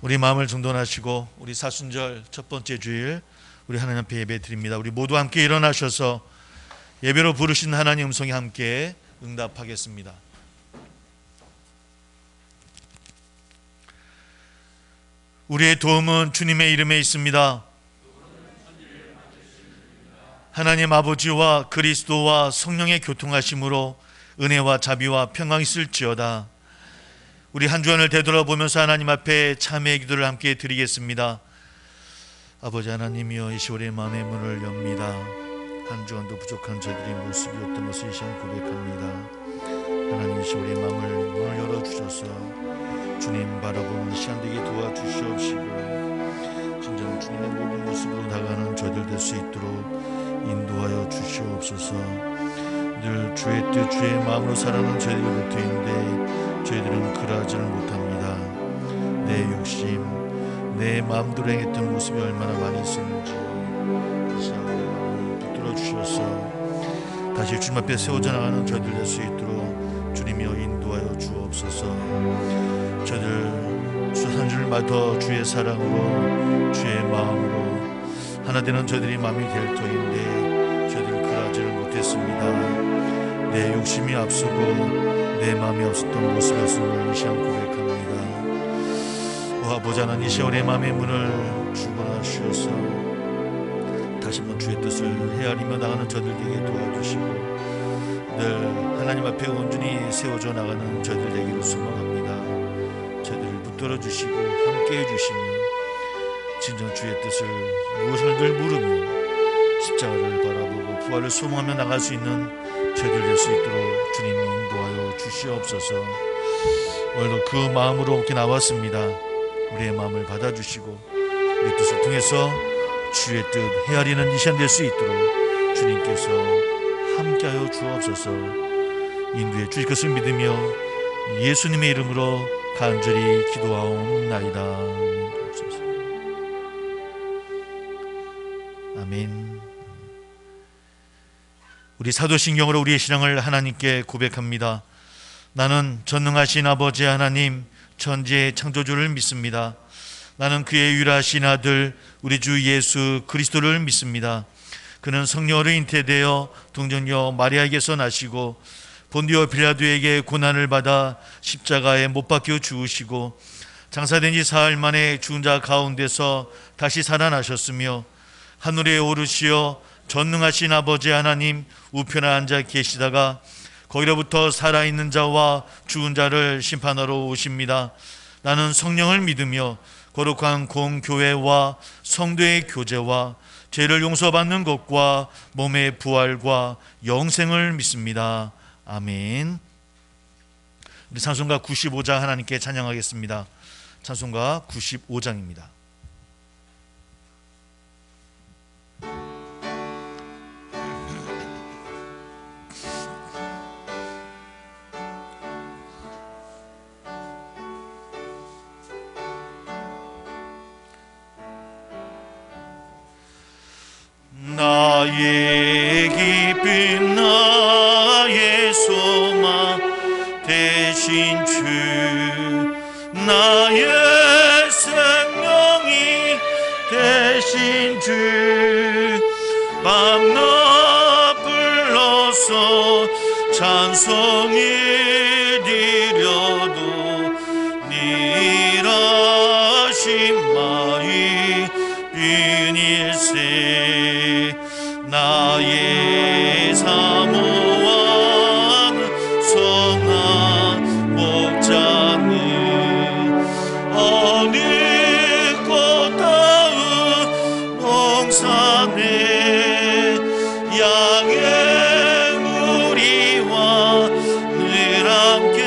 우리 마음을 정돈하시고 우리 사순절 첫 번째 주일 우리 하나님 앞에 예배 드립니다. 우리 모두 함께 일어나셔서 예배로 부르신 하나님 음성에 함께 응답하겠습니다. 우리의 도움은 주님의 이름에 있습니다. 하나님 아버지와 그리스도와 성령의 교통하심으로 은혜와 자비와 평강이 있을지어다. 우리 한 주간을 되돌아보면서 하나님 앞에 참회의 기도를 함께 드리겠습니다. 아버지 하나님이여, 이 시월의 마음의 문을 엽니다. 한 주간도 부족한 저희들의 모습이었던 것을 이 시간 고백합니다. 하나님, 이 시월의 마음을 문을 열어주셔서 주님 바라보는 시간 되게 도와주시옵시고 진정 주님의 모든 모습으로 나가는 저희들 될 수 있도록 인도하여 주시옵소서. 늘 주의 뜻 주의 마음으로 살아가는 저희들이 곁에인데 저희들은 그러하지를 못합니다. 내 욕심 내 마음대로 행했던 모습이 얼마나 많이 있었는지 이 시간에 붙들어 주셔서 다시 주님 앞에 세워져 나가는 저희들 될 수 있도록 주님이여 인도하여 주옵소서. 저희들 한 줄마다 주의 사랑으로 주의 마음으로 하나 되는 저희들이 마음이 될 터인데 저희들 그러하지를 못했습니다. 내 욕심이 앞서고 내 마음이 없었던 모습이었음을 이 시간 고백합니다. 오 아버지 하나님, 이 시간의 마음의 문을 주거나 주셔서 다시 한번 주의 뜻을 헤아리며 나가는 저희들에게 도와주시고 늘 하나님 앞에 온전히 세워져 나가는 저희들 되기를 소망합니다. 저희들을 붙들어 주시고 함께 해주시며 진정 주의 뜻을 무엇을 늘 물으며 십자가를 바라보고 부활을 소망하며 나갈 수 있는 저희들 될 수 있도록 주님이 인도하여 주시옵소서. 오늘도 그 마음으로 이렇게 나왔습니다. 우리의 마음을 받아주시고 우리 뜻을 통해서 주의 뜻 헤아리는 이 시간 될 수 있도록 주님께서 함께하여 주옵소서. 인도해 주실 것을 믿으며 예수님의 이름으로 간절히 기도하옵나이다. 아멘. 우리 사도신경으로 우리의 신앙을 하나님께 고백합니다. 나는 전능하신 아버지 하나님 천지의 창조주를 믿습니다. 나는 그의 유일하신 아들 우리 주 예수 그리스도를 믿습니다. 그는 성령으로 잉태되어 동정녀 마리아에게서 나시고 본디오 빌라도에게 고난을 받아 십자가에 못 박혀 죽으시고 장사된 지 사흘 만에 죽은 자 가운데서 다시 살아나셨으며 하늘에 오르시어 전능하신 아버지 하나님 우편에 앉아 계시다가 거기로부터 살아있는 자와 죽은 자를 심판하러 오십니다. 나는 성령을 믿으며 거룩한 공교회와 성도의 교제와 죄를 용서받는 것과 몸의 부활과 영생을 믿습니다. 아멘. 우리 찬송가 95장 하나님께 찬양하겠습니다. 찬송가 95장입니다. 나의 기쁨 나의 소망 되신 주 나의 생명이 되신 주 밤낮 불러서 찬송이 드려도 니라신 마이 빈일세 나의 사모한 성한 목자는 어느 꽃다운 농산에 양의 무리와 늘 함께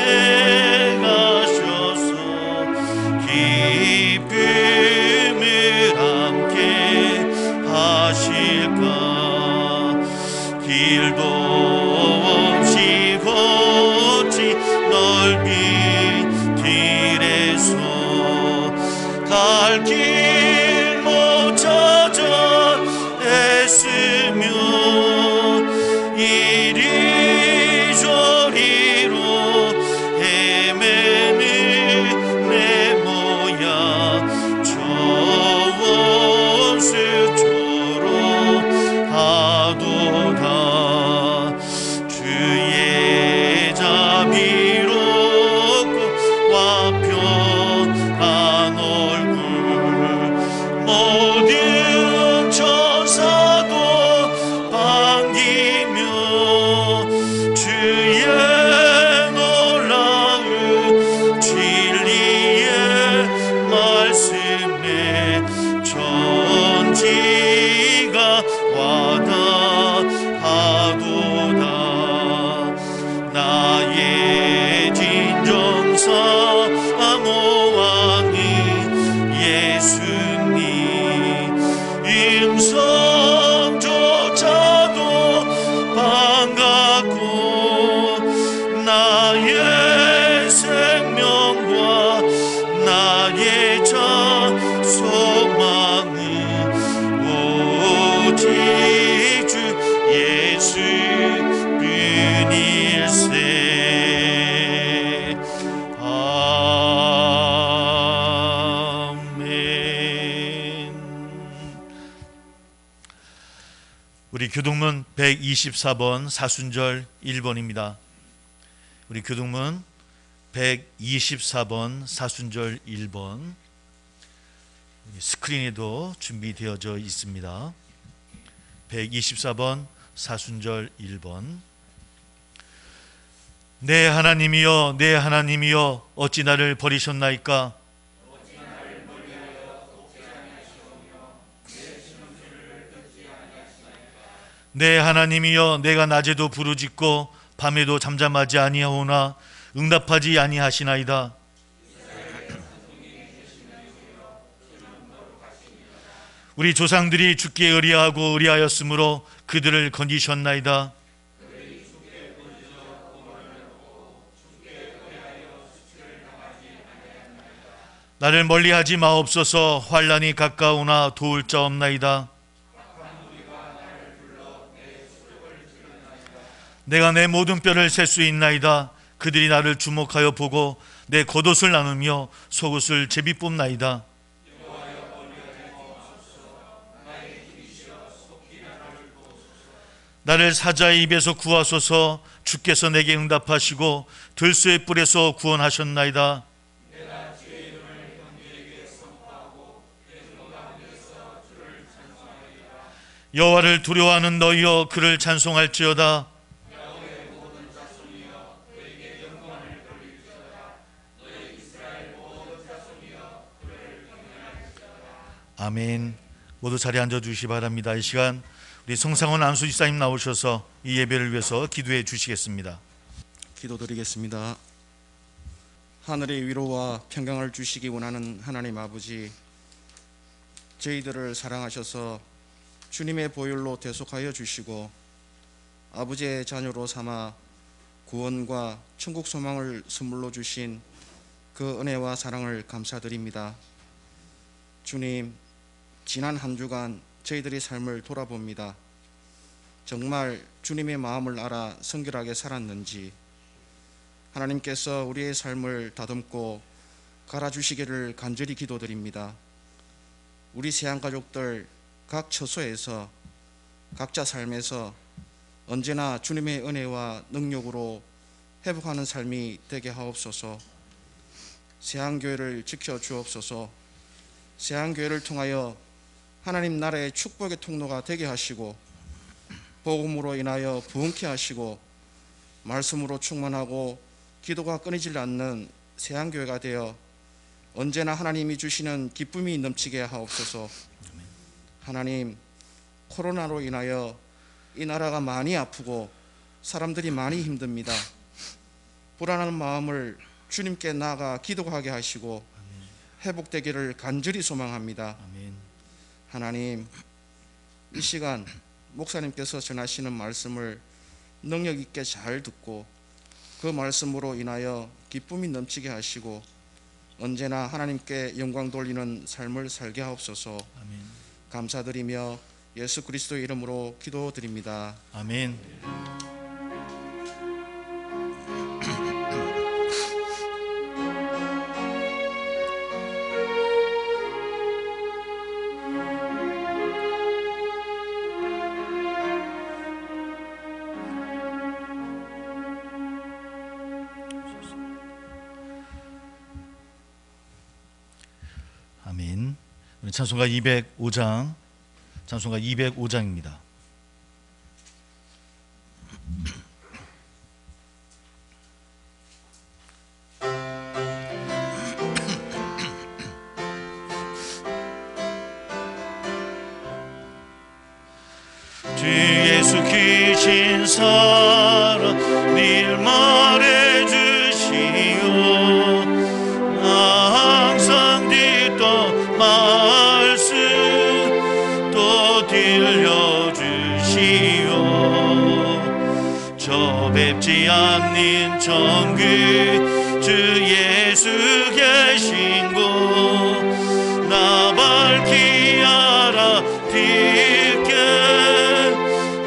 나의 생명과 나의 전 소망은 오직 주 예수 뿐일세. 아멘. 우리 교동문 124번 사순절 1번입니다. 우리 교동문 124번 사순절 1번 스크린에도 준비되어져 있습니다. 124번 사순절 1번. 내 하나님이여 내 하나님이여 어찌 나를 버리셨나이까? 내 하나님이여 내가 낮에도 부르짖고 밤에도 잠잠하지 아니하오나 응답하지 아니하시나이다. 우리 조상들이 주께 의리하고 의리하였으므로 그들을 건지셨나이다. 나를 멀리하지 마옵소서. 환난이 가까우나 도울 자 없나이다. 내가 내 모든 뼈를 셀 수 있나이다. 그들이 나를 주목하여 보고 내 겉옷을 나누며 속옷을 제비 뽑나이다. 나를 사자의 입에서 구하소서. 주께서 내게 응답하시고 들소의 뿔에서 구원하셨나이다. 여호와를 두려워하는 너희여 그를 찬송할지어다. 아멘. 모두 자리에 앉아주시기 바랍니다. 이 시간 우리 성상원 안수 집사님 나오셔서 이 예배를 위해서 기도해 주시겠습니다. 기도드리겠습니다. 하늘의 위로와 평강을 주시기 원하는 하나님 아버지, 저희들을 사랑하셔서 주님의 보혈로 대속하여 주시고 아버지의 자녀로 삼아 구원과 천국 소망을 선물로 주신 그 은혜와 사랑을 감사드립니다. 주님, 지난 한 주간 저희들의 삶을 돌아봅니다. 정말 주님의 마음을 알아 성결하게 살았는지 하나님께서 우리의 삶을 다듬고 갈아주시기를 간절히 기도드립니다. 우리 세안가족들 각 처소에서 각자 삶에서 언제나 주님의 은혜와 능력으로 회복하는 삶이 되게 하옵소서. 세안교회를 지켜주옵소서. 세안교회를 통하여 하나님 나라의 축복의 통로가 되게 하시고 복음으로 인하여 부흥케 하시고 말씀으로 충만하고 기도가 끊이질 않는 세안교회가 되어 언제나 하나님이 주시는 기쁨이 넘치게 하옵소서. 하나님, 코로나로 인하여 이 나라가 많이 아프고 사람들이 많이 힘듭니다. 불안한 마음을 주님께 나아가 기도하게 하시고 회복되기를 간절히 소망합니다. 하나님, 이 시간 목사님께서 전하시는 말씀을 능력 있게 잘 듣고 그 말씀으로 인하여 기쁨이 넘치게 하시고 언제나 하나님께 영광 돌리는 삶을 살게 하옵소서. 아멘. 감사드리며 예수 그리스도의 이름으로 기도드립니다. 아멘. 아멘. 우리 찬송가 205장, 찬송가 205장입니다. 주 예수 크신 사랑 늘 말해주시오. 항상 듣던 말씀 또 들려주시오. 저 뵙지 않는 천국 주 예수 계신 곳 나 밝히 알아듣게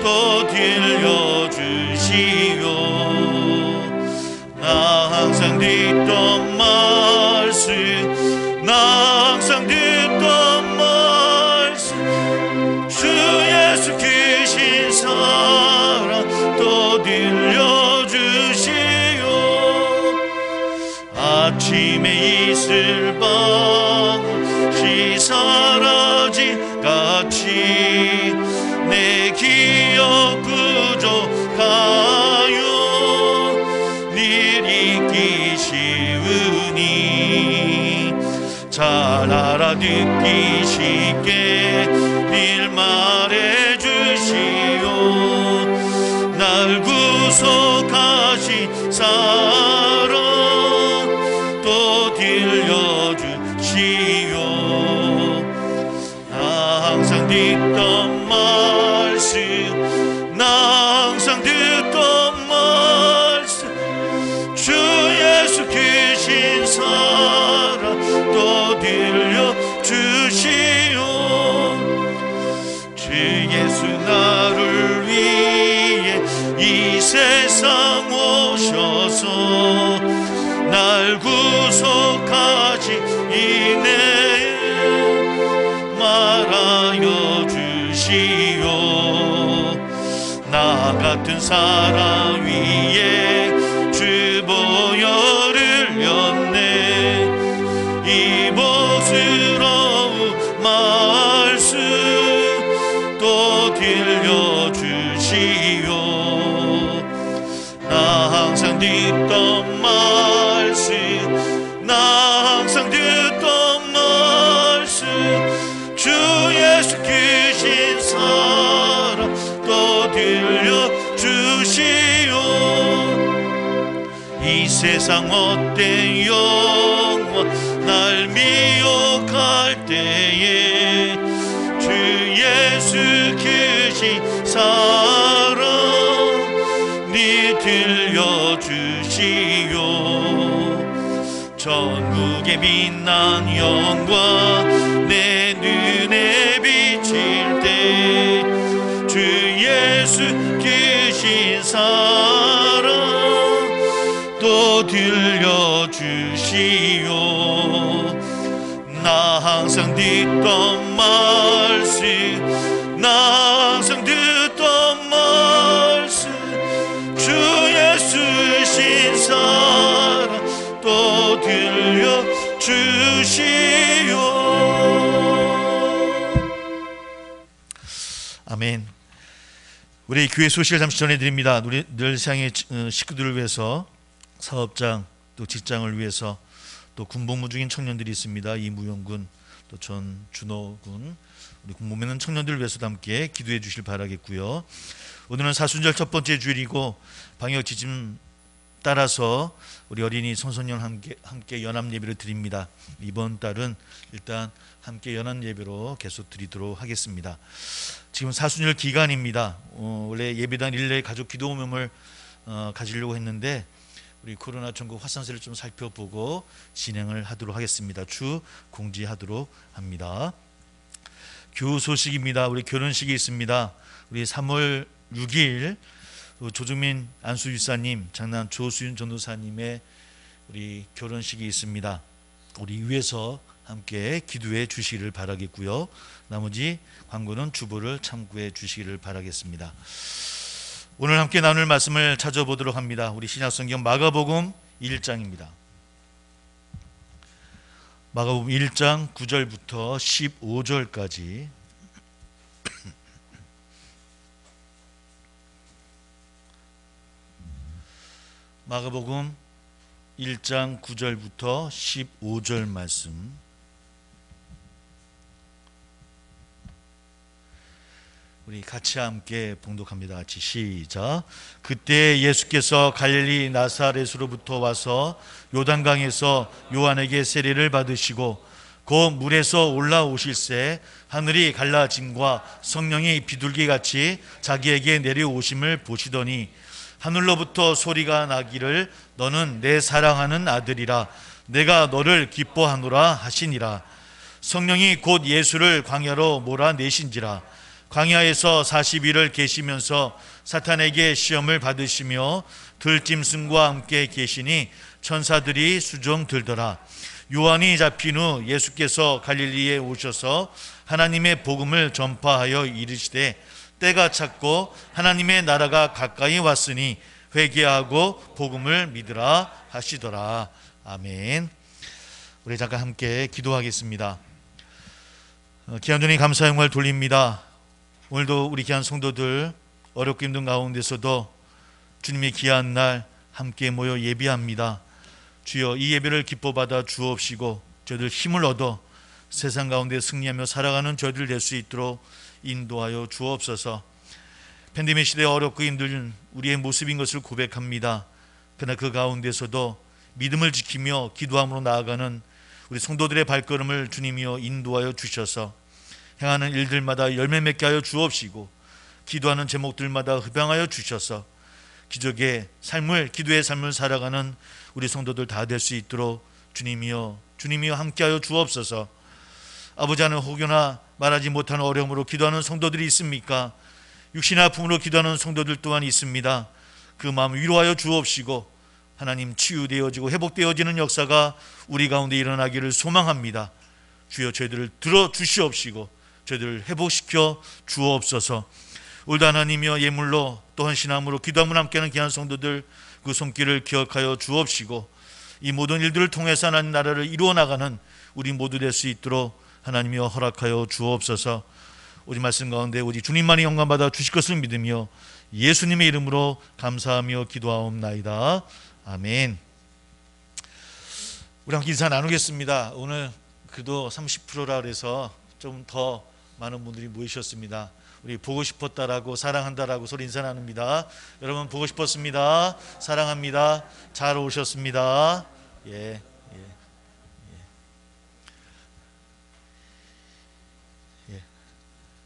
또 들려주시오. 나 항상 듣던 말씀 나 항상 듣던 말씀 주 예수 크신 사랑 또 들려주시오. 아침에 이슬 방울이 사라진 같이 내 기억 부족하여 늘 잊기 쉬우니 잘 알아듣기 쉽게 늘 말해주시오. 날 구속하신 사랑 또 들려주시오. 나 항상 듣던 말씀 나 항상 듣던 말씀 주 예수 크신 사랑 또 들려주시오. 주 예수 나를 위해 이 세상 오셔서 날 구속하시 이내 말하여 주시오. 나 같은 사람 위에 주 보혈을 흘렸네. 이 보스러운 말씀 또 들려주시오. 나 항상 듣던 말씀 나 항상 듣던 말씀 주 예수 크신 사랑 또 들려주시오. 이 세상 헛된 영혼 날 미혹할 때에 주 예수 크신 사랑 네 들려주시오. 전국의 빛난 영광 내 눈에 비칠 때 주 예수 크신 사랑 또 들려주시오. 나 항상 듣던 말씀 나 항상 듣던 말씀 주 예수 신 사랑 또 들려주시오. 아멘. 우리 교회 소식을 잠시 전해드립니다. 우리 늘상의 식구들을 위해서 사업장 또 직장을 위해서 또 군복무 중인 청년들이 있습니다. 이무영군 또 전준호군 우리 군복무 있는 청년들을 위해서도 함께 기도해 주실 바라겠고요. 오늘은 사순절 첫 번째 주일이고 방역 지침 따라서 우리 어린이 청소년 함께 연합 예배를 드립니다. 이번 달은 일단 함께 연합 예배로 계속 드리도록 하겠습니다. 지금 사순절 기간입니다. 원래 예배당 릴레이 가족 기도 모임을 가지려고 했는데 우리 코로나 전국 확산세를 좀 살펴보고 진행을 하도록 하겠습니다. 주 공지하도록 합니다. 교우 소식입니다. 우리 결혼식이 있습니다. 우리 3월 6일 조중민 안수유사님, 장남 조수윤 전도사님의 우리 결혼식이 있습니다. 우리 위에서 함께 기도해 주시기를 바라겠고요. 나머지 광고는 주보를 참고해 주시기를 바라겠습니다. 오늘 함께 나눌 말씀을 찾아보도록 합니다. 우리 신약성경 마가복음 1장입니다. 마가복음 1장 9절부터 15절까지 마가복음 1장 9절부터 15절 말씀 우리 같이 함께 봉독합니다. 같이 시작. 그때 예수께서 갈릴리 나사렛으로부터 와서 요단강에서 요한에게 세례를 받으시고 곧 물에서 올라오실새 하늘이 갈라짐과 성령이 비둘기같이 자기에게 내려오심을 보시더니 하늘로부터 소리가 나기를 너는 내 사랑하는 아들이라 내가 너를 기뻐하노라 하시니라. 성령이 곧 예수를 광야로 몰아내신지라. 광야에서 40일을 계시면서 사탄에게 시험을 받으시며 들짐승과 함께 계시니 천사들이 수종 들더라. 요한이 잡힌 후 예수께서 갈릴리에 오셔서 하나님의 복음을 전파하여 이르시되 때가 찼고 하나님의 나라가 가까이 왔으니 회개하고 복음을 믿으라 하시더라. 아멘. 우리 잠깐 함께 기도하겠습니다. 귀한 주님 감사 영광을 돌립니다. 오늘도 우리 귀한 성도들 어렵고 힘든 가운데서도 주님의 귀한 날 함께 모여 예배합니다. 주여, 이 예배를 기뻐 받아 주옵시고 저희들 힘을 얻어 세상 가운데 승리하며 살아가는 저희들 될 수 있도록 인도하여 주옵소서. 팬데믹 시대에 어렵고 힘든 우리의 모습인 것을 고백합니다. 그러나 그 가운데서도 믿음을 지키며 기도함으로 나아가는 우리 성도들의 발걸음을 주님이여 인도하여 주셔서 행하는 일들마다 열매 맺게 하여 주옵시고 기도하는 제목들마다 흡양하여 주셔서 기적의 삶을, 기도의 삶을 살아가는 우리 성도들 다 될 수 있도록 주님이여 함께하여 주옵소서. 아버지, 하는 혹여나 말하지 못하는 어려움으로 기도하는 성도들이 있습니까? 육신의 아픔으로 기도하는 성도들 또한 있습니다. 그 마음 위로하여 주옵시고 하나님, 치유되어지고 회복되어지는 역사가 우리 가운데 일어나기를 소망합니다. 주여, 저희들을 들어주시옵시고 저희들을 회복시켜 주옵소서. 올드 하나님이여, 예물로 또 헌신함으로 기도함으로 함께하는 귀한 성도들 그 손길을 기억하여 주옵시고 이 모든 일들을 통해서 하나님 나라를 이루어 나가는 우리 모두 될 수 있도록 하나님이여 허락하여 주옵소서. 오직 말씀 가운데 오직 주님만이 영광 받아 주실 것을 믿으며 예수님의 이름으로 감사하며 기도하옵나이다. 아멘. 우리 함께 인사 나누겠습니다. 오늘 그래도 30%라 그래서 좀 더 많은 분들이 모이셨습니다. 우리 보고 싶었다라고, 사랑한다라고 소리 인사 나눕니다. 여러분, 보고 싶었습니다. 사랑합니다. 잘 오셨습니다. 예.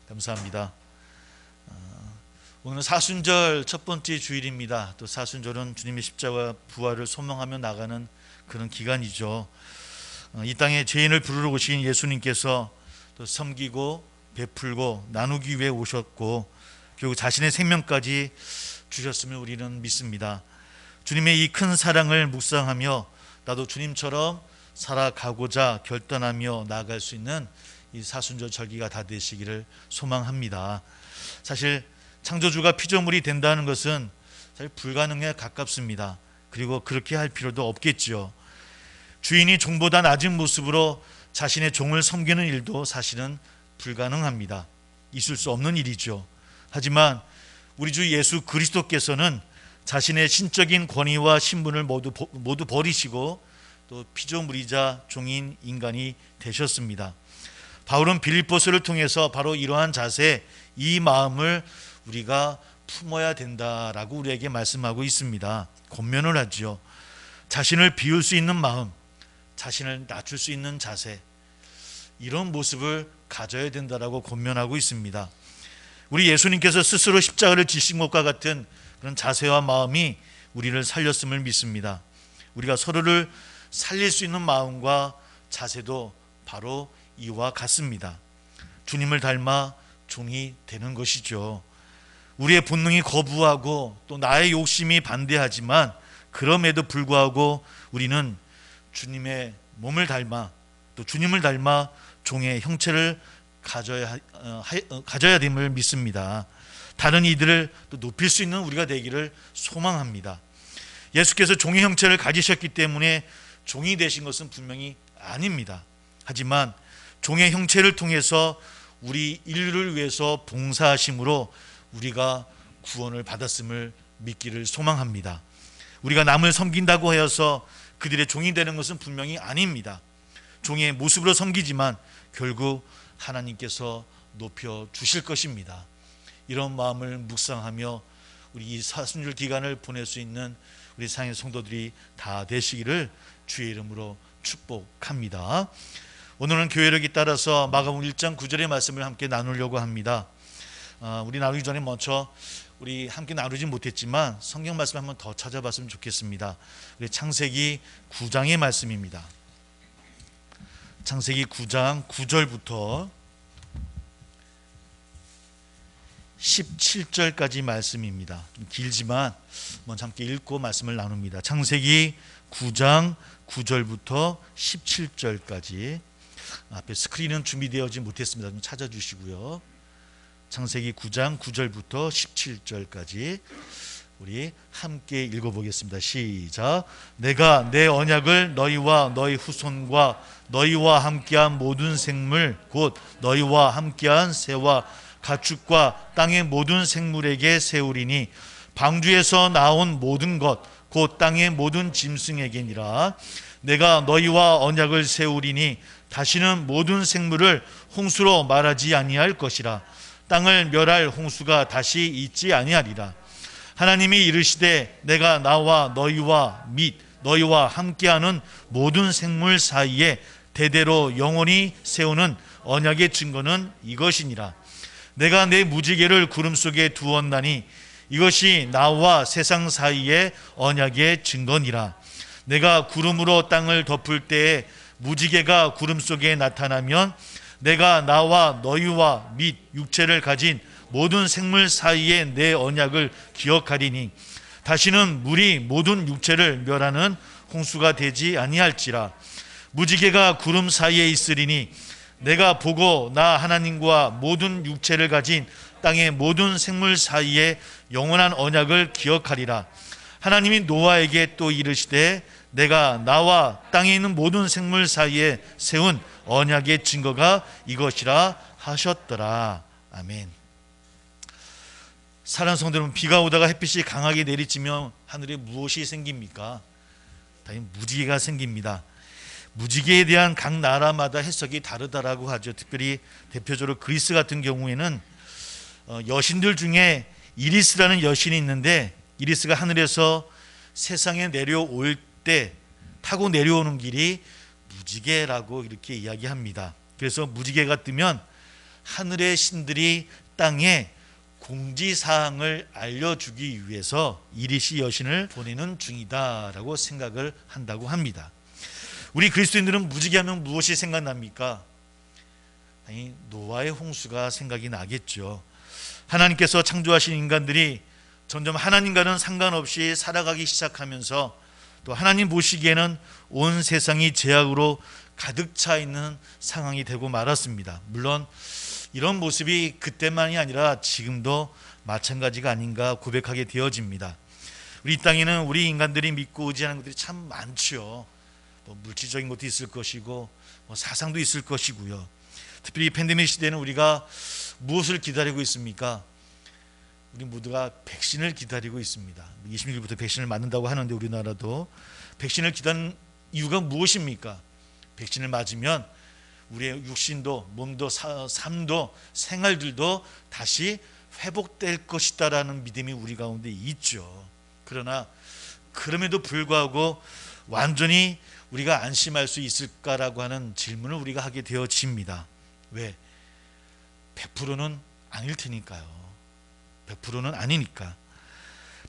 감사합니다. 오늘은 사순절 첫 번째 주일입니다. 또 사순절은 주님의 십자가 부활을 소망하며 나가는 그런 기간이죠. 이 땅에 죄인을 부르러 오신 예수님께서 또 섬기고 베풀고 나누기 위해 오셨고 결국 자신의 생명까지 주셨음을 우리는 믿습니다. 주님의 이 큰 사랑을 묵상하며 나도 주님처럼 살아가고자 결단하며 나아갈 수 있는 이 사순절 절기가 다 되시기를 소망합니다. 사실 창조주가 피조물이 된다는 것은 사실 불가능에 가깝습니다. 그리고 그렇게 할 필요도 없겠지요. 주인이 종보다 낮은 모습으로 자신의 종을 섬기는 일도 사실은 불가능합니다. 있을 수 없는 일이죠. 하지만 우리 주 예수 그리스도께서는 자신의 신적인 권위와 신분을 모두 버리시고 또 피조물이자 종인 인간이 되셨습니다. 바울은 빌립보서를 통해서 바로 이러한 자세, 이 마음을 우리가 품어야 된다라고 우리에게 말씀하고 있습니다. 권면을 하죠. 자신을 비울 수 있는 마음, 자신을 낮출 수 있는 자세, 이런 모습을 가져야 된다라고 권면하고 있습니다. 우리 예수님께서 스스로 십자가를 지신 것과 같은 그런 자세와 마음이 우리를 살렸음을 믿습니다. 우리가 서로를 살릴 수 있는 마음과 자세도 바로 이와 같습니다. 주님을 닮아 종이 되는 것이죠. 우리의 본능이 거부하고 또 나의 욕심이 반대하지만 그럼에도 불구하고 우리는 주님의 몸을 닮아 또 주님을 닮아 종의 형체를 가져야 됨을 믿습니다. 다른 이들을 또 높일 수 있는 우리가 되기를 소망합니다. 예수께서 종의 형체를 가지셨기 때문에 종이 되신 것은 분명히 아닙니다. 하지만 종의 형체를 통해서 우리 인류를 위해서 봉사하심으로 우리가 구원을 받았음을 믿기를 소망합니다. 우리가 남을 섬긴다고 하여서 그들의 종이 되는 것은 분명히 아닙니다. 종의 모습으로 섬기지만 결국 하나님께서 높여 주실 것입니다. 이런 마음을 묵상하며 우리 이 사순절 기간을 보낼 수 있는 우리 사랑의 성도들이 다 되시기를 주의 이름으로 축복합니다. 오늘은 교회력이 따라서 마가복음 1장 9절의 말씀을 함께 나누려고 합니다. 우리 나누기 전에 먼저 우리 함께 나누지 못했지만 성경 말씀 한번 더 찾아봤으면 좋겠습니다. 우리 창세기 9장의 말씀입니다. 창세기 9장 9절부터 17절까지 말씀입니다. 좀 길지만 먼저 함께 읽고 말씀을 나눕니다. 창세기 9장 9절부터 17절까지. 앞에 스크린은 준비되어지 못했습니다. 좀 찾아주시고요. 창세기 9장 9절부터 17절까지 우리 함께 읽어보겠습니다. 시작. 내가 내 언약을 너희와 너희 후손과 너희와 함께한 모든 생물 곧 너희와 함께한 새와 가축과 땅의 모든 생물에게 세우리니 방주에서 나온 모든 것 곧 땅의 모든 짐승에게니라. 내가 너희와 언약을 세우리니 다시는 모든 생물을 홍수로 말하지 아니할 것이라. 땅을 멸할 홍수가 다시 있지 아니하리라. 하나님이 이르시되 내가 나와 너희와 및 너희와 함께하는 모든 생물 사이에 대대로 영원히 세우는 언약의 증거는 이것이니라. 내가 내 무지개를 구름 속에 두었나니 이것이 나와 세상 사이의 언약의 증거니라. 내가 구름으로 땅을 덮을 때에 무지개가 구름 속에 나타나면 내가 나와 너희와 및 육체를 가진 모든 생물 사이에 내 언약을 기억하리니 다시는 물이 모든 육체를 멸하는 홍수가 되지 아니할지라. 무지개가 구름 사이에 있으리니 내가 보고 나 하나님과 모든 육체를 가진 땅의 모든 생물 사이에 영원한 언약을 기억하리라. 하나님이 노아에게 또 이르시되 내가 나와 땅에 있는 모든 생물 사이에 세운 언약의 증거가 이것이라 하셨더라. 아멘. 사랑하는 성도 여러분, 비가 오다가 햇빛이 강하게 내리치면 하늘에 무엇이 생깁니까? 당연히 무지개가 생깁니다. 무지개에 대한 각 나라마다 해석이 다르다라고 하죠. 특별히 대표적으로 그리스 같은 경우에는 여신들 중에 이리스라는 여신이 있는데 이리스가 하늘에서 세상에 내려올 때 타고 내려오는 길이 무지개라고 이렇게 이야기합니다. 그래서 무지개가 뜨면 하늘의 신들이 땅에 공지사항을 알려주기 위해서 이리시 여신을 보내는 중이다라고 생각을 한다고 합니다. 우리 그리스도인들은 무지개하면 무엇이 생각납니까? 아니, 노아의 홍수가 생각이 나겠죠. 하나님께서 창조하신 인간들이 점점 하나님과는 상관없이 살아가기 시작하면서 또 하나님 보시기에는 온 세상이 죄악으로 가득 차 있는 상황이 되고 말았습니다. 물론 이런 모습이 그때만이 아니라 지금도 마찬가지가 아닌가 고백하게 되어집니다. 우리 땅에는 우리 인간들이 믿고 의지하는 것들이 참 많죠. 뭐 물질적인 것도 있을 것이고 뭐 사상도 있을 것이고요. 특별히 팬데믹 시대는 우리가 무엇을 기다리고 있습니까? 우리 모두가 백신을 기다리고 있습니다. 26일부터 백신을 맞는다고 하는데 우리나라도 백신을 기다리는 이유가 무엇입니까? 백신을 맞으면 우리의 육신도 몸도 삶도 생활들도 다시 회복될 것이다라는 믿음이 우리 가운데 있죠. 그러나 그럼에도 불구하고 완전히 우리가 안심할 수 있을까라고 하는 질문을 우리가 하게 되어집니다. 왜? 100%는 아닐 테니까요. 100%는 아니니까.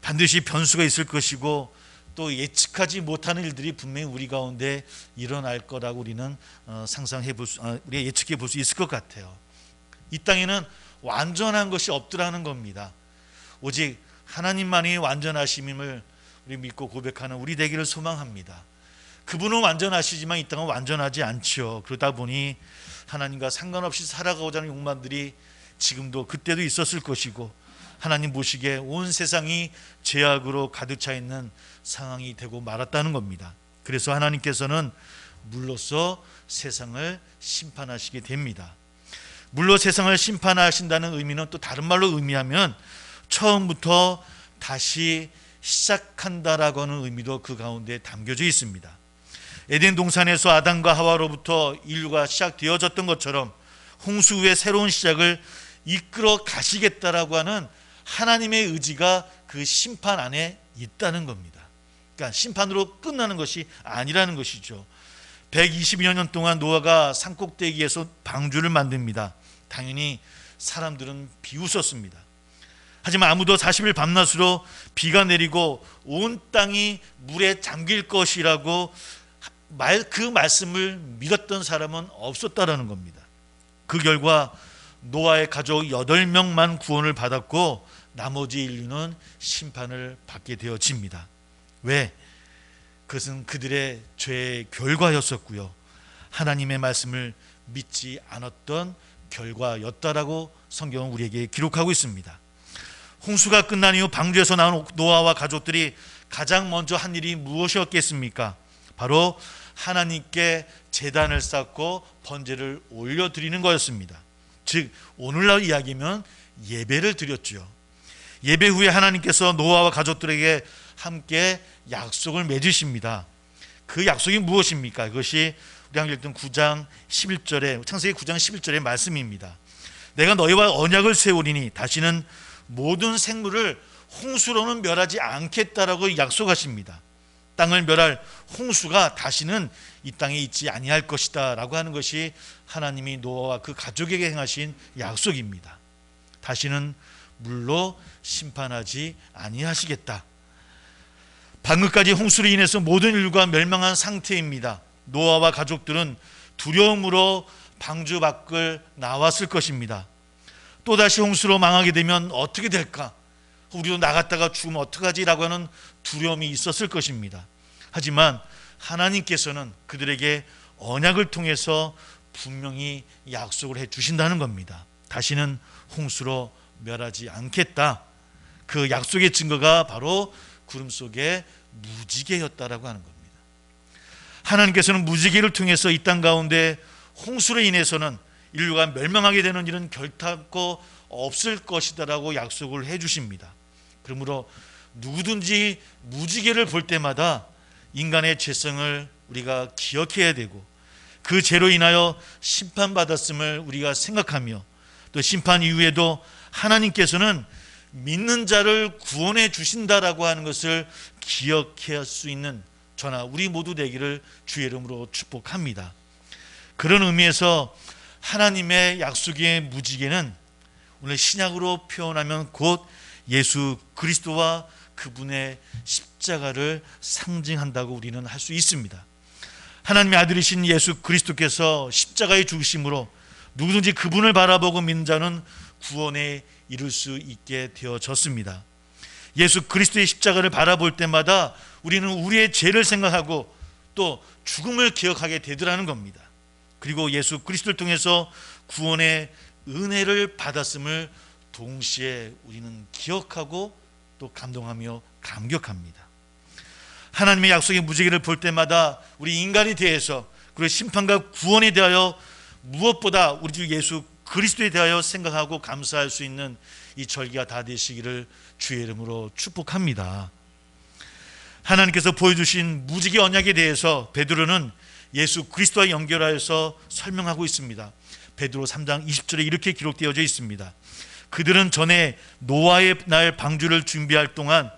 반드시 변수가 있을 것이고 또 예측하지 못하는 일들이 분명히 우리 가운데 일어날 거라고 우리는 우리가 예측해 볼 수 있을 것 같아요. 이 땅에는 완전한 것이 없더라는 겁니다. 오직 하나님만이 완전하심을 우리 믿고 고백하는 우리 되기를 소망합니다. 그분은 완전하시지만 이 땅은 완전하지 않죠. 그러다 보니 하나님과 상관없이 살아가고자 하는 욕망들이 지금도 그때도 있었을 것이고 하나님 보시기에 온 세상이 죄악으로 가득 차 있는 상황이 되고 말았다는 겁니다. 그래서 하나님께서는 물로써 세상을 심판하시게 됩니다. 물로 세상을 심판하신다는 의미는 또 다른 말로 의미하면 처음부터 다시 시작한다라고 하는 의미도 그 가운데 담겨져 있습니다. 에덴 동산에서 아담과 하와로부터 인류가 시작되어졌던 것처럼 홍수 후의 새로운 시작을 이끌어 가시겠다라고 하는 하나님의 의지가 그 심판 안에 있다는 겁니다. 그러니까 심판으로 끝나는 것이 아니라는 것이죠. 120여 년 동안 노아가 산꼭대기에서 방주를 만듭니다. 당연히 사람들은 비웃었습니다. 하지만 아무도 40일 밤낮으로 비가 내리고 온 땅이 물에 잠길 것이라고 그 말씀을 믿었던 사람은 없었다라는 겁니다. 그 결과 노아의 가족 8명만 구원을 받았고 나머지 인류는 심판을 받게 되어집니다. 왜? 그것은 그들의 죄의 결과였었고요, 하나님의 말씀을 믿지 않았던 결과였다라고 성경은 우리에게 기록하고 있습니다. 홍수가 끝난 이후 방주에서 나온 노아와 가족들이 가장 먼저 한 일이 무엇이었겠습니까? 바로 하나님께 제단을 쌓고 번제를 올려드리는 거였습니다. 즉 오늘날 이야기면 예배를 드렸죠. 예배 후에 하나님께서 노아와 가족들에게 함께 약속을 맺으십니다. 그 약속이 무엇입니까? 그것이 우리 한번 읽던 9장 11절에 창세기 9장 11절의 말씀입니다. 내가 너희와 언약을 세우리니 다시는 모든 생물을 홍수로는 멸하지 않겠다라고 약속하십니다. 땅을 멸할 홍수가 다시는 이 땅에 있지 아니할 것이다 라고 하는 것이 하나님이 노아와 그 가족에게 행하신 약속입니다. 다시는 물로 심판하지 아니하시겠다. 방금까지 홍수로 인해서 모든 인류가 멸망한 상태입니다. 노아와 가족들은 두려움으로 방주 밖을 나왔을 것입니다. 또다시 홍수로 망하게 되면 어떻게 될까? 우리도 나갔다가 죽으면 어떡하지라고 하는 두려움이 있었을 것입니다. 하지만 하나님께서는 그들에게 언약을 통해서 분명히 약속을 해 주신다는 겁니다. 다시는 홍수로 멸하지 않겠다. 그 약속의 증거가 바로 구름 속의 무지개였다라고 하는 겁니다. 하나님께서는 무지개를 통해서 이 땅 가운데 홍수로 인해서는 인류가 멸망하게 되는 일은 결탄코 없을 것이다라고 약속을 해 주십니다. 그러므로 누구든지 무지개를 볼 때마다 인간의 죄성을 우리가 기억해야 되고 그 죄로 인하여 심판받았음을 우리가 생각하며 또 심판 이후에도 하나님께서는 믿는 자를 구원해 주신다라고 하는 것을 기억할 수 있는 저나 우리 모두 되기를 주의 이름으로 축복합니다. 그런 의미에서 하나님의 약속의 무지개는 오늘 신약으로 표현하면 곧 예수 그리스도와 그분의 십자가를 상징한다고 우리는 할 수 있습니다. 하나님의 아들이신 예수 그리스도께서 십자가에 죽으심으로 누구든지 그분을 바라보고 믿는 자는 구원에 이룰 수 있게 되어졌습니다. 예수 그리스도의 십자가를 바라볼 때마다 우리는 우리의 죄를 생각하고 또 죽음을 기억하게 되더라는 겁니다. 그리고 예수 그리스도를 통해서 구원의 은혜를 받았음을 동시에 우리는 기억하고 또 감동하며 감격합니다. 하나님의 약속의 무지개를 볼 때마다 우리 인간에 대해서 그리고 심판과 구원에 대하여 무엇보다 우리 주 예수 그리스도에 대하여 생각하고 감사할 수 있는 이 절기가 다 되시기를 주의 이름으로 축복합니다. 하나님께서 보여주신 무지개 언약에 대해서 베드로는 예수 그리스도와 연결하여서 설명하고 있습니다. 베드로 3장 20절에 이렇게 기록되어져 있습니다. 그들은 전에 노아의 날 방주를 준비할 동안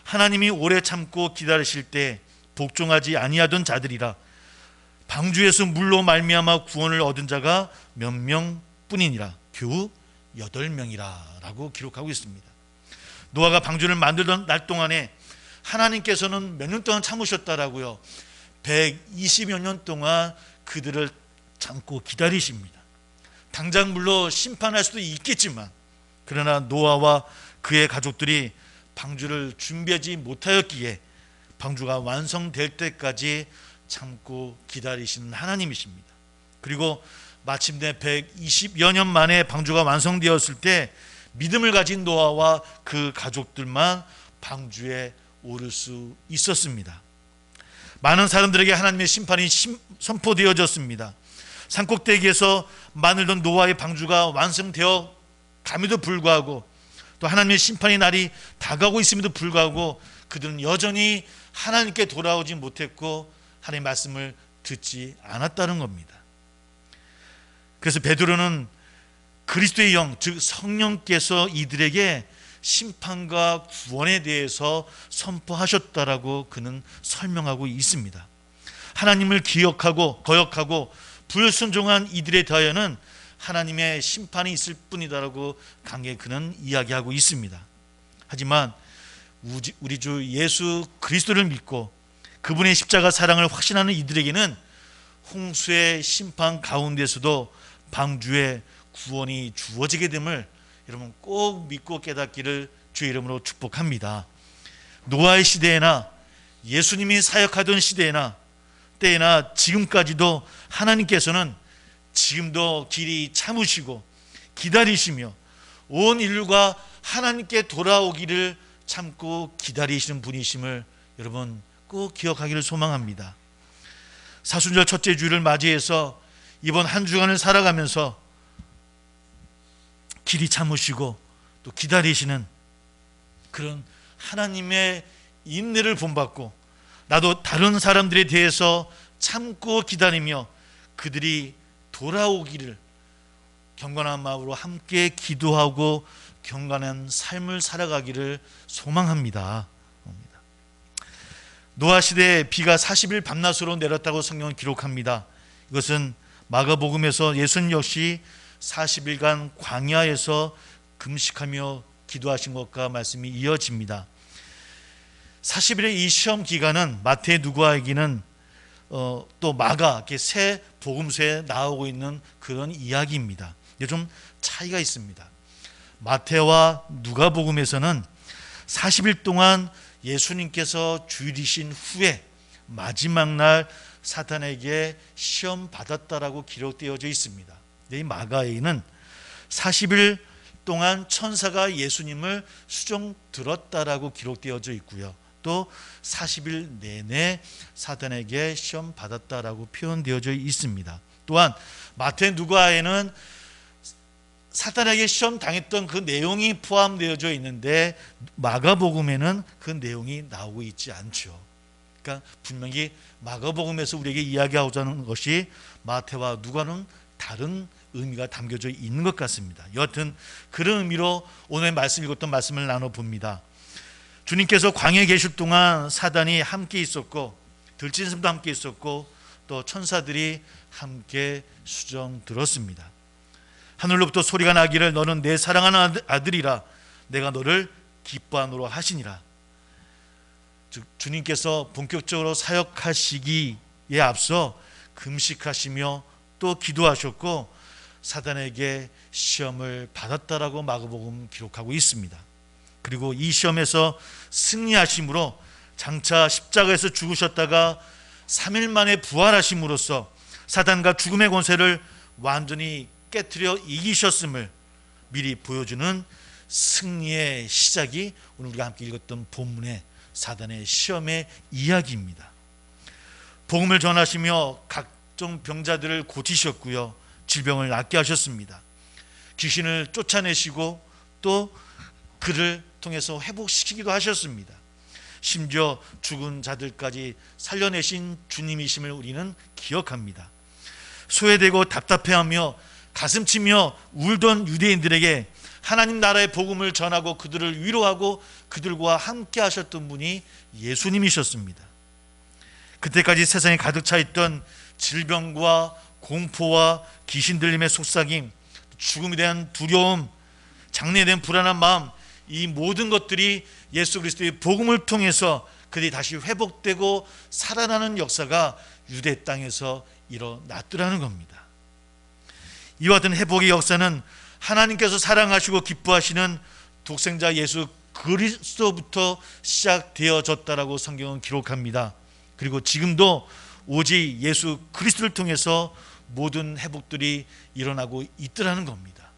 하나님이 오래 참고 기다리실 때 복종하지 아니하던 자들이라. 방주에서 물로 말미암아 구원을 얻은 자가 몇 명뿐이니라. 겨우 8명이라 라고 기록하고 있습니다. 노아가 방주를 만들던 날 동안에 하나님께서는 몇 년 동안 참으셨다라고요. 120여 년 동안 그들을 참고 기다리십니다. 당장 물로 심판할 수도 있겠지만 그러나 노아와 그의 가족들이 방주를 준비하지 못하였기에 방주가 완성될 때까지 참고 기다리시는 하나님이십니다. 그리고 마침내 120여 년 만에 방주가 완성되었을 때 믿음을 가진 노아와 그 가족들만 방주에 오를 수 있었습니다. 많은 사람들에게 하나님의 심판이 선포되어졌습니다. 산꼭대기에서 마늘던 노아의 방주가 완성되어 감에도 불구하고 또 하나님의 심판의 날이 다가오고 있음에도 불구하고 그들은 여전히 하나님께 돌아오지 못했고 하나님의 말씀을 듣지 않았다는 겁니다. 그래서 베드로는 그리스도의 영, 즉 성령께서 이들에게 심판과 구원에 대해서 선포하셨다라고 그는 설명하고 있습니다. 하나님을 기억하고 거역하고 불순종한 이들에 대하여는 하나님의 심판이 있을 뿐이다라고 강하게 그는 이야기하고 있습니다. 하지만 우리 주 예수 그리스도를 믿고 그분의 십자가 사랑을 확신하는 이들에게는 홍수의 심판 가운데서도 방주의 구원이 주어지게 됨을 여러분 꼭 믿고 깨닫기를 주의 이름으로 축복합니다. 노아의 시대에나 예수님이 사역하던 시대에나 때나 지금까지도 하나님께서는 지금도 길이 참으시고 기다리시며 온 인류가 하나님께 돌아오기를 참고 기다리시는 분이심을 여러분 꼭 기억하기를 소망합니다. 사순절 첫째 주일을 맞이해서 이번 한 주간을 살아가면서 길이 참으시고 또 기다리시는 그런 하나님의 인내를 본받고 나도 다른 사람들에 대해서 참고 기다리며 그들이 돌아오기를 경건한 마음으로 함께 기도하고 경건한 삶을 살아가기를 소망합니다. 노아 시대에 비가 40일 밤낮으로 내렸다고 성경은 기록합니다. 이것은 마가복음에서 예수님 역시 40일간 광야에서 금식하며 기도하신 것과 말씀이 이어집니다. 40일의 이 시험 기간은 마태, 누가에게는 또 마가 이렇게 새 복음서에 나오고 있는 그런 이야기입니다. 좀 차이가 있습니다. 마태와 누가복음에서는 40일 동안 예수님께서 주일이신 후에 마지막 날 사탄에게 시험 받았다라고 기록되어져 있습니다. 이 마가에는 40일 동안 천사가 예수님을 수종 들었다라고 기록되어져 있고요. 또 40일 내내 사탄에게 시험 받았다라고 표현되어져 있습니다. 또한 마태, 누가에는 사탄에게 시험 당했던 그 내용이 포함되어져 있는데 마가복음에는 그 내용이 나오고 있지 않죠. 그러니까 분명히 마가복음에서 우리에게 이야기하고자 하는 것이 마태와 누가는 다른 의미가 담겨져 있는 것 같습니다. 여하튼 그런 의미로 오늘 말씀 읽었던 말씀을 나눠봅니다. 주님께서 광야에 계실 동안 사단이 함께 있었고 들짐승도 함께 있었고 또 천사들이 함께 수정 들었습니다. 하늘로부터 소리가 나기를 너는 내 사랑하는 아들이라 내가 너를 기뻐하노라 하시니라. 즉 주님께서 본격적으로 사역하시기에 앞서 금식하시며 또 기도하셨고 사단에게 시험을 받았다라고 마가복음 기록하고 있습니다. 그리고 이 시험에서 승리하심으로 장차 십자가에서 죽으셨다가 3일 만에 부활하심으로써 사단과 죽음의 권세를 완전히 깨트려 이기셨음을 미리 보여주는 승리의 시작이 오늘 우리가 함께 읽었던 본문의 사단의 시험의 이야기입니다. 복음을 전하시며 각종 병자들을 고치셨고요, 질병을 낫게 하셨습니다. 귀신을 쫓아내시고 또 그를 통해서 회복시키기도 하셨습니다. 심지어 죽은 자들까지 살려내신 주님이심을 우리는 기억합니다. 소외되고 답답해하며 가슴치며 울던 유대인들에게 하나님 나라의 복음을 전하고 그들을 위로하고 그들과 함께 하셨던 분이 예수님이셨습니다. 그때까지 세상에 가득 차 있던 질병과 공포와 귀신 들림의 속삭임, 죽음에 대한 두려움, 장래에 대한 불안한 마음, 이 모든 것들이 예수 그리스도의 복음을 통해서 그들이 다시 회복되고 살아나는 역사가 유대 땅에서 일어났더라는 겁니다. 이와 같은 회복의 역사는 하나님께서 사랑하시고 기뻐하시는 독생자 예수 그리스도부터 시작되어졌다라고 성경은 기록합니다. 그리고 지금도 오직 예수 그리스도를 통해서 모든 회복들이 일어나고 있더라는 겁니다.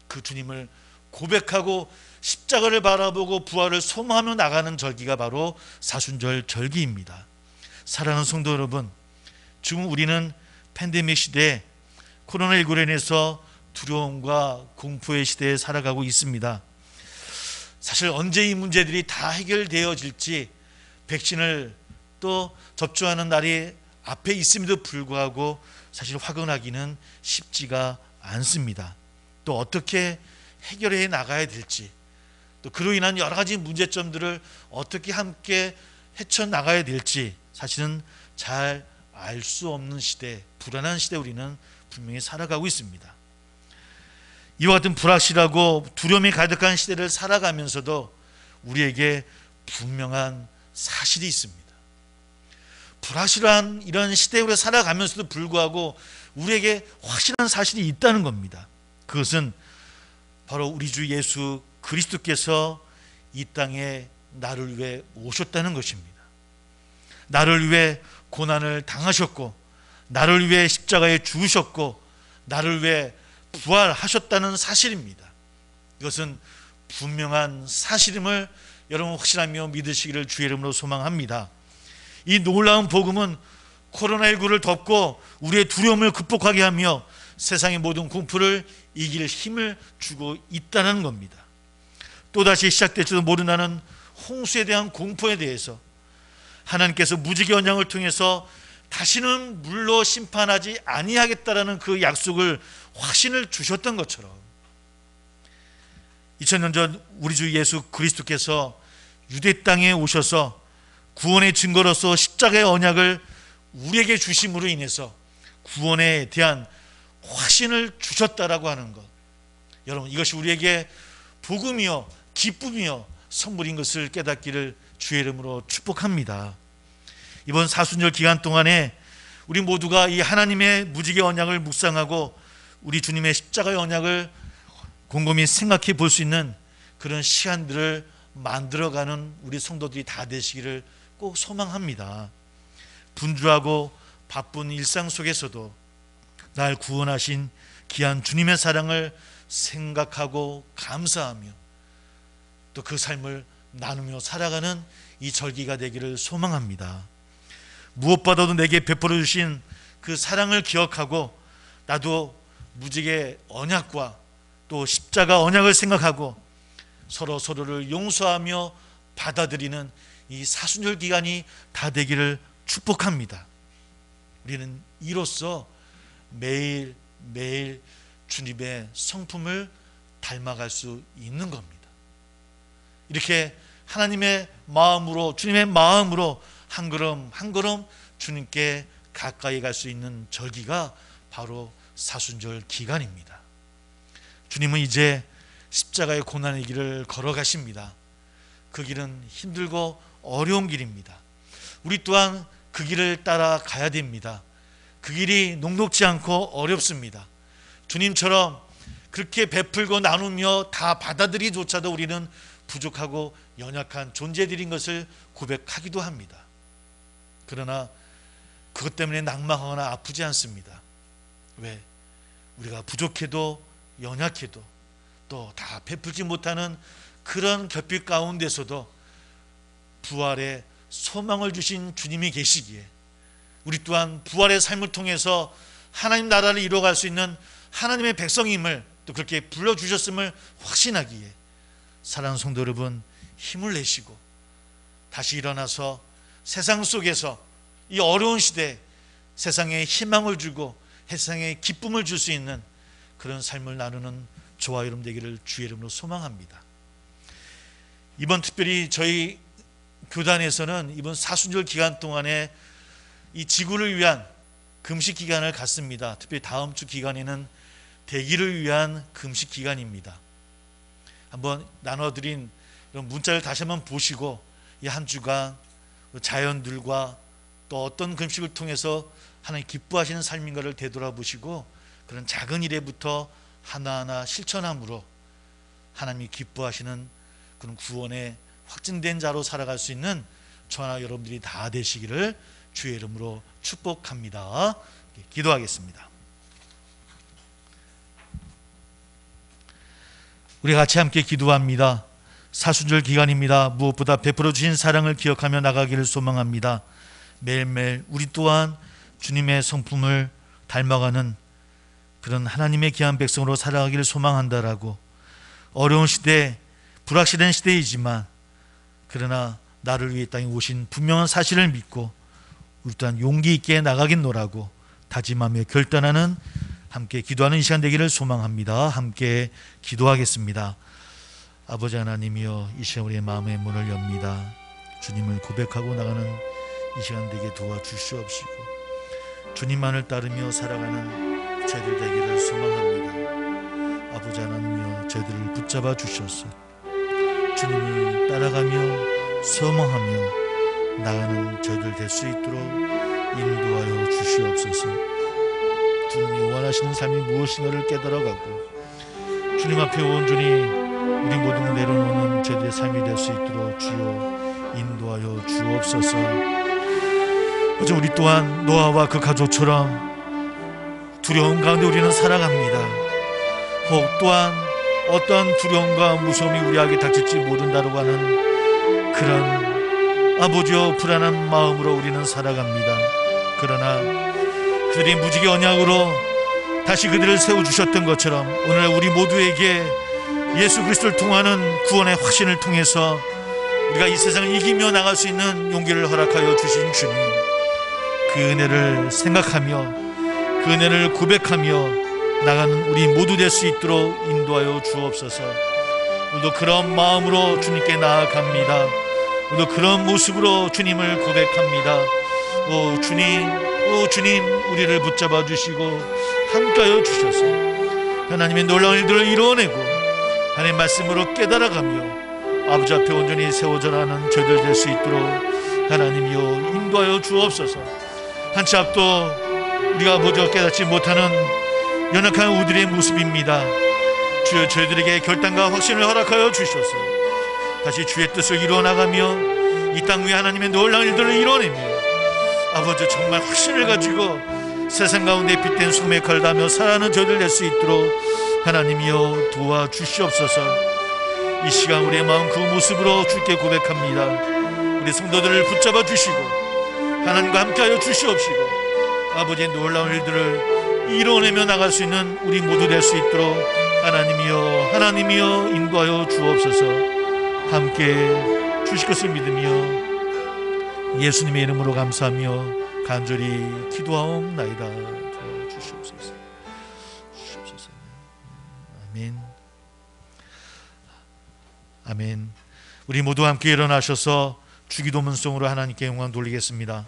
그 주님을 고백하고 십자가를 바라보고 부활을 소망하며 나가는 절기가 바로 사순절 절기입니다. 사랑하는 성도 여러분, 지금 우리는 팬데믹 시대에 코로나19로 인해서 두려움과 공포의 시대에 살아가고 있습니다. 사실 언제 이 문제들이 다 해결되어질지, 백신을 또 접종하는 날이 앞에 있음에도 불구하고 사실 확언하기는 쉽지가 않습니다. 또 어떻게 해결해 나가야 될지, 또 그로 인한 여러 가지 문제점들을 어떻게 함께 헤쳐나가야 될지 사실은 잘 알 수 없는 시대, 불안한 시대 우리는 분명히 살아가고 있습니다. 이와 같은 불확실하고 두려움이 가득한 시대를 살아가면서도 우리에게 분명한 사실이 있습니다. 불확실한 이런 시대에 살아가면서도 불구하고 우리에게 확실한 사실이 있다는 겁니다. 그것은 바로 우리 주 예수 그리스도께서 이 땅에 나를 위해 오셨다는 것입니다. 나를 위해 고난을 당하셨고, 나를 위해 십자가에 죽으셨고, 나를 위해 부활하셨다는 사실입니다. 이것은 분명한 사실임을 여러분 확신하며 믿으시기를 주의 이름으로 소망합니다. 이 놀라운 복음은 코로나19를 덮고 우리의 두려움을 극복하게 하며 세상의 모든 공포를 이길 힘을 주고 있다는 겁니다. 또다시 시작될지도 모른다는 홍수에 대한 공포에 대해서 하나님께서 무지개 언약을 통해서 다시는 물로 심판하지 아니하겠다라는 그 약속을 확신을 주셨던 것처럼 2000년 전 우리 주 예수 그리스도께서 유대 땅에 오셔서 구원의 증거로서 십자가의 언약을 우리에게 주심으로 인해서 구원에 대한 확신을 주셨다라고 하는 것, 여러분 이것이 우리에게 복음이요 기쁨이요 선물인 것을 깨닫기를 주의 이름으로 축복합니다. 이번 사순절 기간 동안에 우리 모두가 이 하나님의 무지개 언약을 묵상하고 우리 주님의 십자가의 언약을 곰곰이 생각해 볼 수 있는 그런 시간들을 만들어가는 우리 성도들이 다 되시기를 꼭 소망합니다. 분주하고 바쁜 일상 속에서도 날 구원하신 귀한 주님의 사랑을 생각하고 감사하며 또 그 삶을 나누며 살아가는 이 절기가 되기를 소망합니다. 무엇보다도 내게 베풀어 주신 그 사랑을 기억하고 나도 무지개 언약과 또 십자가 언약을 생각하고 서로를 용서하며 받아들이는 이 사순절 기간이 다 되기를 축복합니다. 우리는 이로써 매일 주님의 성품을 닮아갈 수 있는 겁니다. 이렇게 하나님의 마음으로, 주님의 마음으로 한 걸음 한 걸음 주님께 가까이 갈 수 있는 절기가 바로 사순절 기간입니다. 주님은 이제 십자가의 고난의 길을 걸어가십니다. 그 길은 힘들고 어려운 길입니다. 우리 또한 그 길을 따라 가야 됩니다. 그 길이 녹록지 않고 어렵습니다. 주님처럼 그렇게 베풀고 나누며 다 받아들이조차도 우리는 부족하고 연약한 존재들인 것을 고백하기도 합니다. 그러나 그것 때문에 낭망하거나 아프지 않습니다. 왜? 우리가 부족해도 연약해도 또 다 베풀지 못하는 그런 결핍 가운데서도 부활의 소망을 주신 주님이 계시기에 우리 또한 부활의 삶을 통해서 하나님 나라를 이루어갈 수 있는 하나님의 백성임을 또 그렇게 불러주셨음을 확신하기에 사랑하는 성도 여러분, 힘을 내시고 다시 일어나서 세상 속에서 이 어려운 시대에 세상에 희망을 주고 세상에 기쁨을 줄 수 있는 그런 삶을 나누는 저와 여러분 되기를 주의 이름으로 소망합니다. 이번 특별히 저희 교단에서는 이번 사순절 기간 동안에 이 지구를 위한 금식 기간을 갖습니다. 특별히 다음 주 기간에는 대기를 위한 금식 기간입니다. 한번 나눠드린 이런 문자를 다시 한번 보시고 이 한 주간 자연들과 또 어떤 금식을 통해서 하나님 기뻐하시는 삶인가를 되돌아보시고 그런 작은 일에부터 하나하나 실천함으로 하나님이 기뻐하시는 그런 구원의 확증된 자로 살아갈 수 있는 저와 여러분들이 다 되시기를 주의 이름으로 축복합니다. 기도하겠습니다. 우리 같이 함께 기도합니다. 사순절 기간입니다. 무엇보다 베풀어 주신 사랑을 기억하며 나가기를 소망합니다. 매일매일 우리 또한 주님의 성품을 닮아가는 그런 하나님의 귀한 백성으로 살아가기를 소망한다라고 어려운 시대, 불확실한 시대이지만 그러나 나를 위해 땅에 오신 분명한 사실을 믿고 우리 또한 용기 있게 나가겠노라고 다짐하며 결단하는 함께 기도하는 이 시간 되기를 소망합니다. 함께 기도하겠습니다. 아버지 하나님이여, 이 시간 우리의 마음의 문을 엽니다. 주님을 고백하고 나가는 이 시간 되게 도와주시옵시고 주님만을 따르며 살아가는 저희들 되기를 소망합니다. 아버지 하나님이여, 저희들을 붙잡아 주셔서 주님이 따라가며 소망하며 나가는 저희들 될 수 있도록 인도하여 주시옵소서. 주님이 원하시는 삶이 무엇인가를 깨달아가고 주님 앞에 온전히 우리 모든 내려놓는 저희들의 삶이 될 수 있도록 주여 인도하여 주옵소서. 어제 우리 또한 노아와 그 가족처럼 두려움 가운데 우리는 살아갑니다. 혹 또한 어떠한 두려움과 무서움이 우리에게 닥칠지 모른다고 하는 그런 아버지여 불안한 마음으로 우리는 살아갑니다. 그러나 그들이 무지개 언약으로 다시 그들을 세워주셨던 것처럼 오늘 우리 모두에게 예수 그리스도를 통하는 구원의 확신을 통해서 우리가 이 세상을 이기며 나갈 수 있는 용기를 허락하여 주신 주님, 그 은혜를 생각하며 그 은혜를 고백하며 나가는 우리 모두 될 수 있도록 인도하여 주옵소서. 오늘도 그런 마음으로 주님께 나아갑니다. 오늘도 그런 모습으로 주님을 고백합니다. 오 주님 우리를 붙잡아 주시고 함께하여 주셔서 하나님의 놀라운 일들을 이루어내고 하나님의 말씀으로 깨달아가며 아버지 앞에 온전히 세워져 나가는 저희들 될 수 있도록 하나님이여 인도하여 주옵소서. 한치 앞도 우리가 아버지와 깨닫지 못하는 연약한 우리들의 모습입니다. 주여 저희들에게 결단과 확신을 허락하여 주셔서 다시 주의 뜻을 이루어나가며 이 땅 위에 하나님의 놀라운 일들을 이뤄내며 아버지 정말 확신을 가지고 세상 가운데 빛된 소매 걸다며 살아가는 저희들 될 수 있도록 하나님이여 도와주시옵소서. 이 시간 우리의 마음 그 모습으로 주께 고백합니다. 우리 성도들을 붙잡아 주시고 하나님과 함께하여 주시옵시고 아버지의 놀라운 일들을 이뤄내며 나갈 수 있는 우리 모두 될 수 있도록 하나님이여 인도하여 주옵소서. 함께 주실 것을 믿으며 예수님의 이름으로 감사하며 간절히 기도하옵나이다. 주시옵소서. 아멘. 아멘. 우리 모두 함께 일어나셔서 주기도문송으로 하나님께 영광 돌리겠습니다.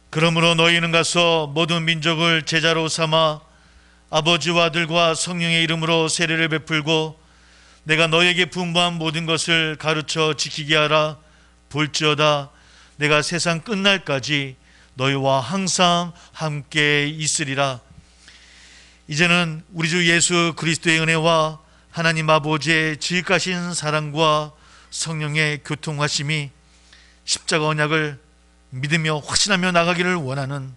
그러므로 너희는 가서 모든 민족을 제자로 삼아 아버지와 아들과 성령의 이름으로 세례를 베풀고 내가 너희에게 분부한 모든 것을 가르쳐 지키게 하라. 볼지어다 내가 세상 끝날까지 너희와 항상 함께 있으리라. 이제는 우리 주 예수 그리스도의 은혜와 하나님 아버지의 지극하신 사랑과 성령의 교통하심이 십자가 언약을 믿으며 확신하며 나가기를 원하는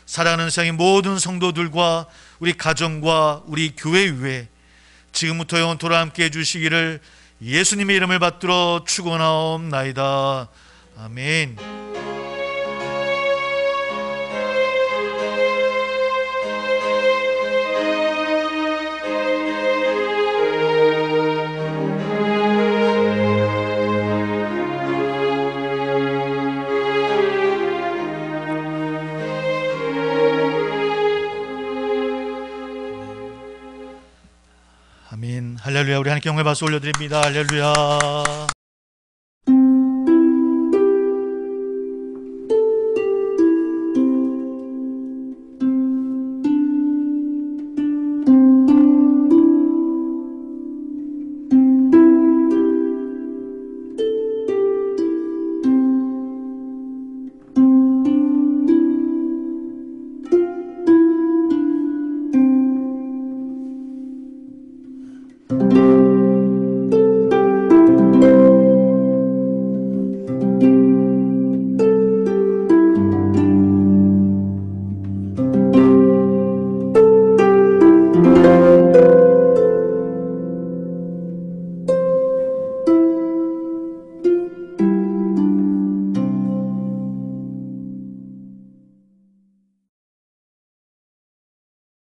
사랑하는 세상의 모든 성도들과 우리 가정과 우리 교회 위에 지금부터 영원토록 함께 해주시기를 예수님의 이름을 받들어 축원하옵나이다. 아멘. 할렐루야. 우리 하나님께 영광의 박수 올려드립니다. 할렐루야.